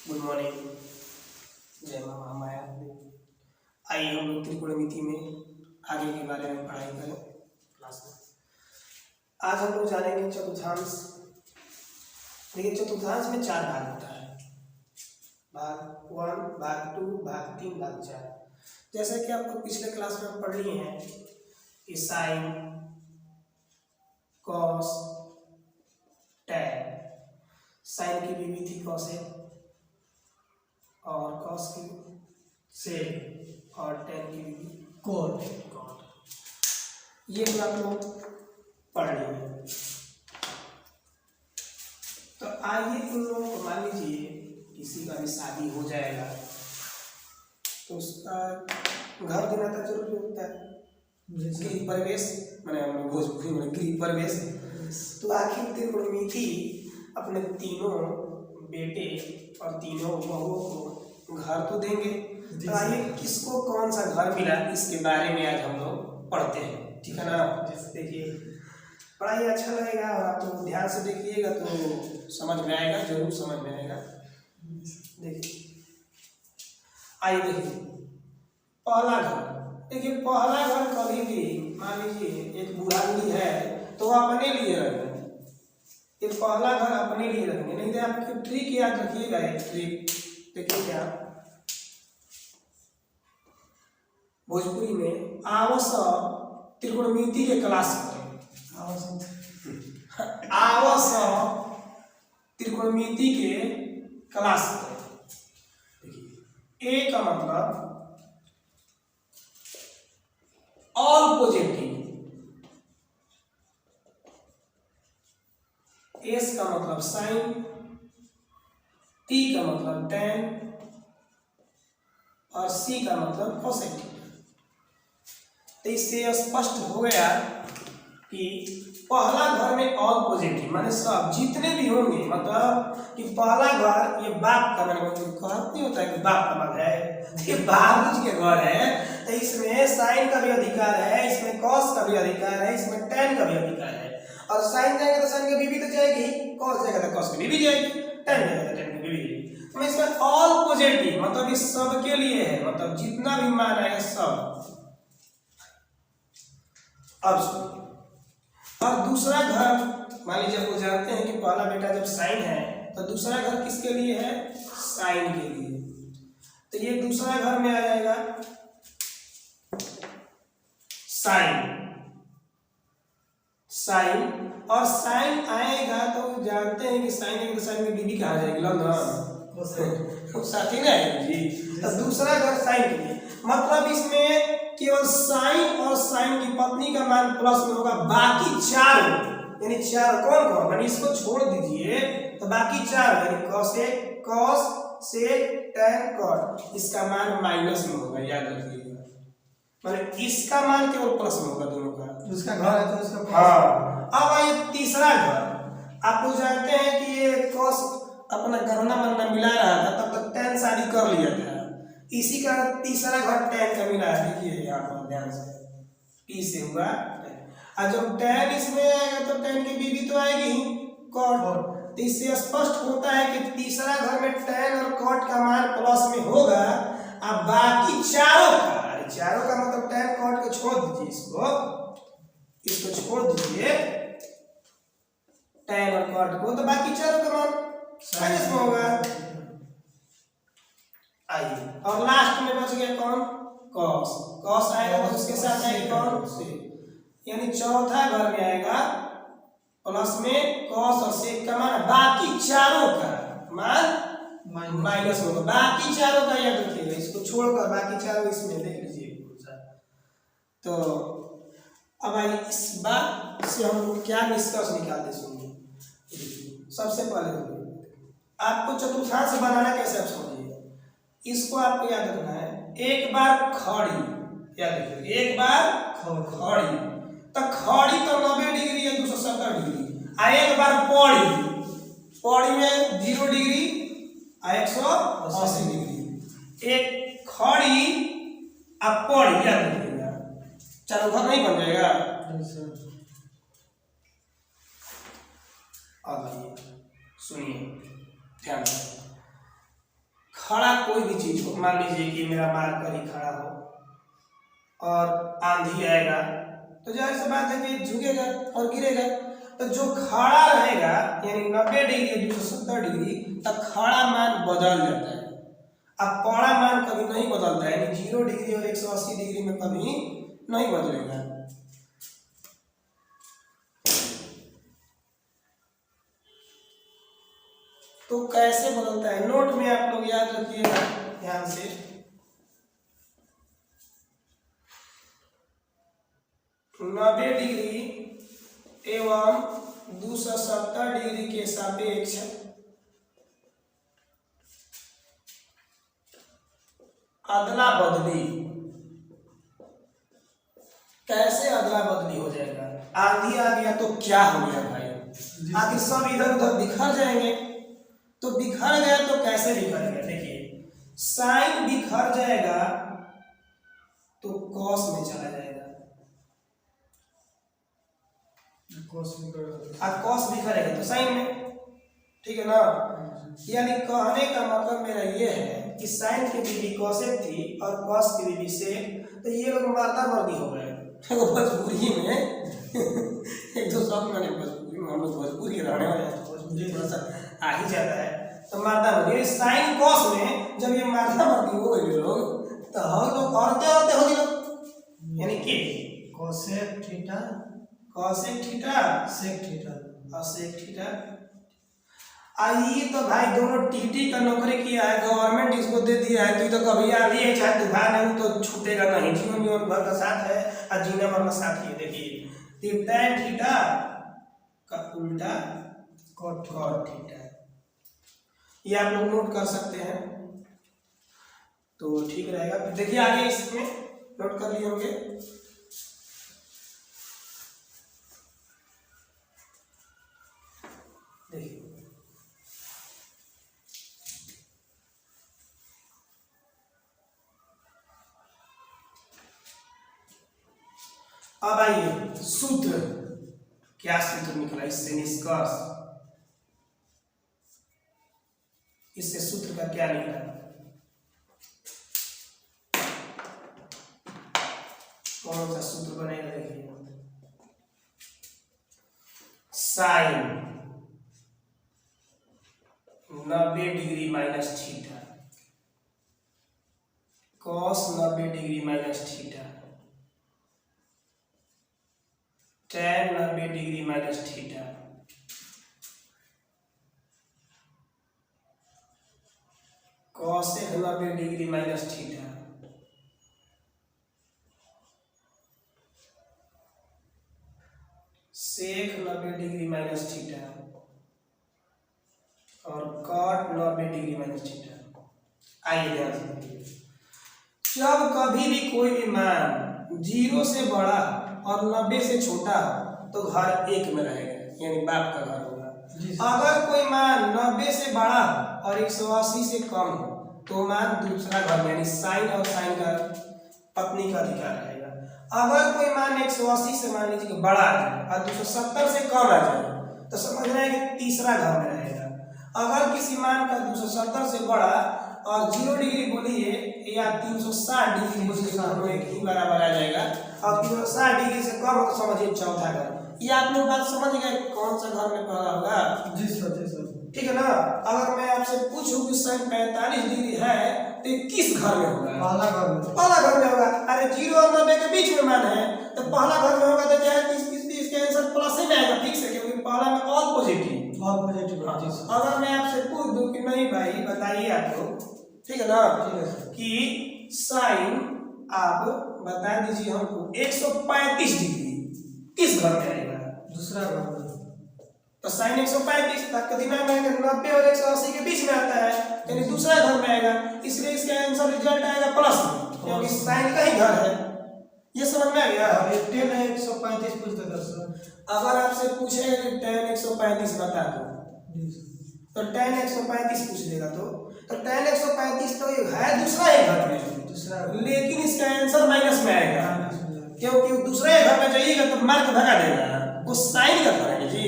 Good morning, जय माँ माया। आइए हम लोग त्रिकोणमिति में आगे के बारे में पढ़ाई करें क्लास में। आज हम लोग जानेंगे चतुर्थांश। देखिए, चतुर्थांश में 4 भाग होता है, भाग 1, भाग 2, भाग 3, भाग 4। जैसे कि आपको पिछले क्लास में पढ़ लिए हैं कि साइन, कॉस, टैन। साइन की बीवी थी कॉसेक, और कॉस की सेक, और टैन की बीवी कोट। ये आप लोग पढ़ लिए। तो आइए इन लोगों को, मान लीजिए किसी का भी शादी हो जाएगा तो उसका घर देना तो जरूरी होता है, गृह प्रवेश, मैंने भोजपुरी में गृह प्रवेश। तो आखिर त्रिकोणमिति अपने तीनों बेटे और तीनों बहुओं को घर तो देंगे। तो आइए किसको कौन सा घर मिला इसके बारे में आज हम लोग पढ़ते हैं, ठीक है ना। देखिए, पढ़ाई अच्छा लगेगा और आप तो ध्यान से देखिएगा तो समझ में आएगा, जरूर समझ में आएगा। देखिए, आइए देखिए पहला घर। देखिए, पहला घर कभी भी मान लीजिए एक बूढ़ा बूढ़ी है तो वो अपने लिए रखेंगे, ये पहला घर अपने लिए रखेंगे। नहीं तो आपकी ट्रिक याद रखिएगा, एक ट्रिक देखिए क्या, भोजपुरी में आवस त्रिकोणमिति के क्लास करें। आवस त्रिकोणमिति के क्लास करें। देखिए, ए का मतलब ऑल पॉजिटिव, एस का मतलब साइन, टी का मतलब टैन, और सी का मतलब कोसेक। तो इससे स्पष्ट हो गया कि पहला घर में ऑल पॉजिटिव माने सब जितने भी होंगे, मतलब कि पहला घर ये बाप का, मैंने नहीं होता है कि बाप का मत है, ये बाबूजी के घर है। तो इसमें साइन का भी अधिकार है, इसमें कॉस का भी अधिकार है, इसमें टैन का भी अधिकार है। और साइन जाएगा तो साइन की बीवी तो जाएगी, कॉस जाएगा तो कॉस की बीवी जाएगी, टैन जाएगा तो टैन की बीवी जाएगी। तो इसमें ऑल पॉजिटिव मतलब इस सब के लिए है, मतलब जितना भी मान आएगा सब। अब सुनिए, और दूसरा घर मान लीजिए आपको जानते हैं कि पहला बेटा जब साइन है तो दूसरा घर किसके लिए है, साइन के लिए। तो ये दूसरा घर में आ जाएगा साइन, साइन, और साइन आएगा तो जानते हैं कि साइन है तो साइन की बीवी कहाँ जाएगी, लंदन, साथी ना है जी। तो दूसरा घर साइन के लिए, मतलब इसमें केवल साइन और साइन की पत्नी का मान प्लस में होगा, बाकी चार यानी चार कौन कौन, यानी इसको छोड़ दीजिए तो बाकी चार यानी कोसेक, कॉस, सेक, टैन, कॉट, इसका मान माइनस में होगा, याद रखिएगा। मतलब इसका मान केवल प्लस में होगा दोनों का, उसका घर है तो उसका। हाँ। अब आइए तीसरा घर। आप लोग जानते हैं कि ये कॉस अपना गन्ना मन्ना मिला रहा था, तब तक टैन शादी कर लिया था, इसी का तीसरा घर टैन का मिला है। देखिए यहाँ पर ध्यान से, टी से हुआ टैन, और जब टैन इसमें आएगा तो टैन की बीवी तो आएगी ही कॉट। तो इससे स्पष्ट होता है कि तीसरा घर में टैन और कॉट का मान प्लस में होगा। अब बाकी चारों का, चारों का मतलब टैन कॉट को छोड़ दीजिए, इसको छोड़ दीजिए टैन और कॉट को, तो बाकी चारों का मान माइनस में होगा। आइए, और लास्ट में बच गया कौन, कॉस। कॉस आएगा तो उसके साथ आएगा कौन, सेक, यानी चौथा घर में आएगा प्लस में कॉस और सेक का मान, बाकी चारों का मान माइनस होगा। बाकी चारों का याद रखिएगा, इसको छोड़कर बाकी चारों इसमें देख लीजिए। तो अब आइए इस बात से हम लोग क्या निष्कर्ष निकालते सुनिए। सबसे पहले आपको चतुर्थांश बनाना कैसे आप समझिए, इसको आपको याद रखना है। एक बार खड़ी, याद रखिए, एक बार खड़ी, तो खड़ी तो 90 डिग्री है, 270 डिग्री, आ एक बार पौड़ी, पौड़ी में 0 डिग्री आ 180 डिग्री। एक खड़ी अब पौड़ी, याद रखिएगा, चारों घर नहीं बन जाएगा। अब सुनिए ध्यान से, खड़ा कोई भी चीज हो, मान लीजिए कि मेरा मार्कर ही खड़ा हो और आंधी आएगा तो जाहिर सी बात है कि झुकेगा और गिरेगा। तो जो खड़ा रहेगा यानी 90 डिग्री 270 डिग्री तक खड़ा मान बदल जाता है। अब पड़ा मान कभी नहीं बदलता है, यानी 0 डिग्री और 180 डिग्री में कभी नहीं बदलेगा। तो कैसे बदलता है नोट में आप लोग याद रखिएगा ध्यान से। नब्बे डिग्री एवं 270 डिग्री के सापेक्ष अदला बदली। कैसे अदला बदली हो जाएगा? आंधी आ गया तो क्या हो गया भाई? आगे सब इधर उधर बिखर जाएंगे। तो बिखर गया तो कैसे बिखर गया? देखिए साइन बिखर जाएगा तो कॉस में चला जाएगा। कॉस बिखरेगा तो साइन में, ठीक है ना? यानी कहने का मतलब मेरा ये है कि साइन की बीवी कॉसेक थी और कॉस की बीवी सेक, तो ये लोग मारदा मर्दी हो गए। देखो भोजपुरी में एक दो शब्द मैंने भोजपुरी में, हम लोग भोजपुरी रहने वाले हैं तो भोजपुरी थोड़ा सा आ ही जाता है। तो मारदा मर्दी साइन कॉस में जब ये मारदा मर्दी हो गए लोग तो हम लोग और क्या होते हो लोग, यानी कि cosec theta cosec theta sec theta और सेक थीटा। आइए तो भाई दोनों टीटी का नौकरी किया है, गवर्नमेंट इसको दे दिया है, तो ये तो कभी आंधी है चाहे तूफान है वो तो छूटेगा नहीं, जीवन भर का साथ है और जीने भर का साथ ही है। देखिए tan थीटा का उल्टा cot थीटा, ये आप लोग नोट कर सकते हैं तो ठीक रहेगा। देखिए आगे इसमें नोट कर लिए होंगे। देखिए अब आइए सूत्र, क्या सूत्र निकला इससे निष्कर्ष, इससे सूत्र का क्या निकला? कौन सा सूत्र बनेगा? देखिए sine 90 degree minus theta cos 90 degree minus theta tan 90 degree minus theta cosec 90 degree minus theta sec 90 degree minus theta और कॉट 90 डिग्री माइनस थीटा। आइए ध्यान से देखिए, जब कभी भी कोई भी मान 0 से बड़ा और 90 से छोटा तो घर एक में रहेगा, यानी बाप का घर होगा। अगर कोई मान 90 से बड़ा और 180 से कम हो तो मान दूसरा घर, यानी साइन और साइन का पत्नी का अधिकार रहेगा। अगर कोई मान 180 से मान लीजिए बड़ा आ जाए और 270 से कम आ जाए तो समझना है कि तीसरा घर में रहेगा। अगर किसी मान का 270 से बड़ा और 0 डिग्री बोलिए या 360 डिग्री बोलिए एक ही बराबर आ जाएगा, और 360 डिग्री से कम हो तो समझिए चौथा घर। ये आप लोग बात समझ गए कौन सा घर में पड़ा होगा? जी सर जी सर, ठीक है ना? अगर मैं आपसे पूछूं कि साइन 45 डिग्री है तो किस घर में होगा? पहला घर में। पहला घर में होगा। अरे 0 और 90 के बीच में मान है तो पहला घर में होगा, तो क्या है इसके आंसर प्लस ही में आएगा, फिक्स है, क्योंकि पहला में ऑल पॉजिटिव। अगर मैं आपसे पूछ दूं कि नहीं भाई बताइए आप लोग, ठीक है ना, कि साइन आप बता दीजिए हमको 135 डिग्री किस घर में आएगा? दूसरा घर में। तो साइन 135 तक का दिमाग में 90 और 180 के बीच में आता है, यानी दूसरा घर में आएगा, इसलिए इसका आंसर रिजल्ट आएगा प्लस में, क्योंकि साइन का ही घर है। ये समझ में आ गया? ये tan 135 पूछ देगा सर। अगर आपसे पूछेगा कि tan 135 बता दो तो tan 135 पूछ देगा तो tan 135 तो ये है दूसरा ही घर में, दूसरा, लेकिन इसका आंसर माइनस में आएगा, क्योंकि दूसरे घर में जाइएगा तो मार्क भगा देगा, वो साइन का करेंगे जी।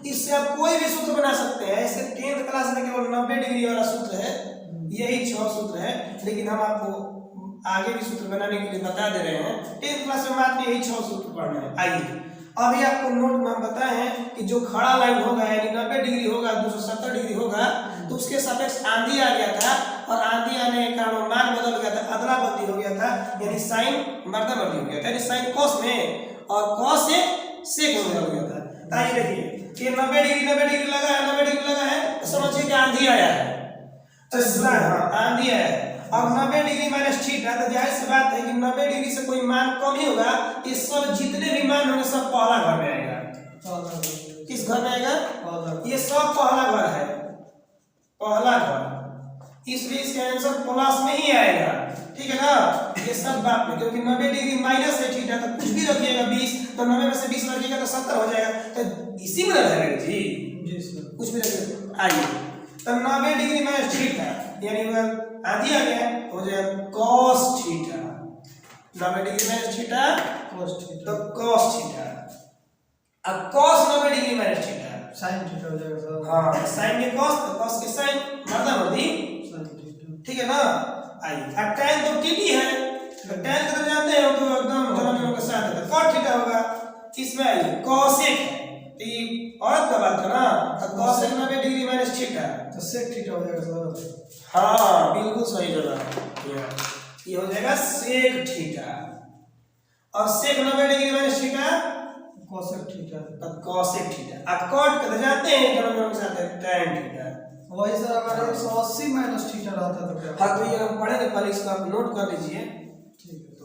इससे आप कोई भी सूत्र बना सकते हैं। इससे 10th क्लास क्लास में केवल 90 डिग्री वाला सूत्र है, यही 6 सूत्र है, लेकिन हम आपको आगे भी सूत्र बनाने के लिए बता दे रहे हैं। 10th क्लास में मात्र यही 6 सूत्र पढ़ना है। आइए अभी आपको नोट में हम बताए हैं कि जो खड़ा लाइन होगा यानी 90 डिग्री होगा, 270 डिग्री होगा, तो उसके सापेक्ष आंधी आ गया था और आंधी आने के कारण मान बदल गया था, अदला बदली हो गया था, यानी साइन मर्दा बदली हो गया था, यानी साइन cos में और cos से sec में बदल गया था। आइए देखिए ये 90 डिग्री लगा है, 90 डिग्री लगा है, तो समझिए कि आंधी आया है, आंधी आया है। और 90 डिग्री माइनस थीटा, तो जाहिर सी बात है कि 90 डिग्री से कोई मान कम ही होगा, ये सब जितने भी मान होंगे सब पहला घर में आएगा। किस घर में आएगा? ये सब पहला घर है, पहला घर, इसलिए इसका आंसर प्लस में ही आएगा, ठीक है ना। ये सब बात में, क्योंकि 90 डिग्री माइनस है थीटा, तो कुछ भी रखिएगा 20, तो 90 में से 20 रखिएगा तो 70 हो जाएगा, तो इसी में रहेगा जी। जी सर। कुछ भी रखिएगा। आइए तो 90 डिग्री माइनस थीटा यानी आधी आ गया, हो जाएगा cos theta. 90 degree minus theta cos theta, तो cos थीटा। अब cos 90 degree minus theta, sin theta हो जाएगा सर। हाँ, sin के cos तो cos के sin, मर्दा मर्दी, sin थीटा, ठीक है ना। आइए अब tan तो tt है, तो tan को तो जानते हैं, तो एकदम जनरल के साथ है, तो cot थीटा होगा। इसमें आइए cosec है, तो ये औरत का बात है ना, तो cosec 90 डिग्री माइनस थीटा, तो sec थीटा हो जाएगा सर। हाँ बिल्कुल सही जवाब, ये हो जाएगा sec थीटा। और sec 90 degree minus theta cosec theta, तो cosec थीटा। अब cot को तो जानते हैं, जनरल के साथ है tan थीटा। वही सर अगर 180 माइनस थीटा रहता तो क्या? हाँ तो ये हम पढ़े थे पहले, इसको आप नोट कर लीजिए। ठीक है।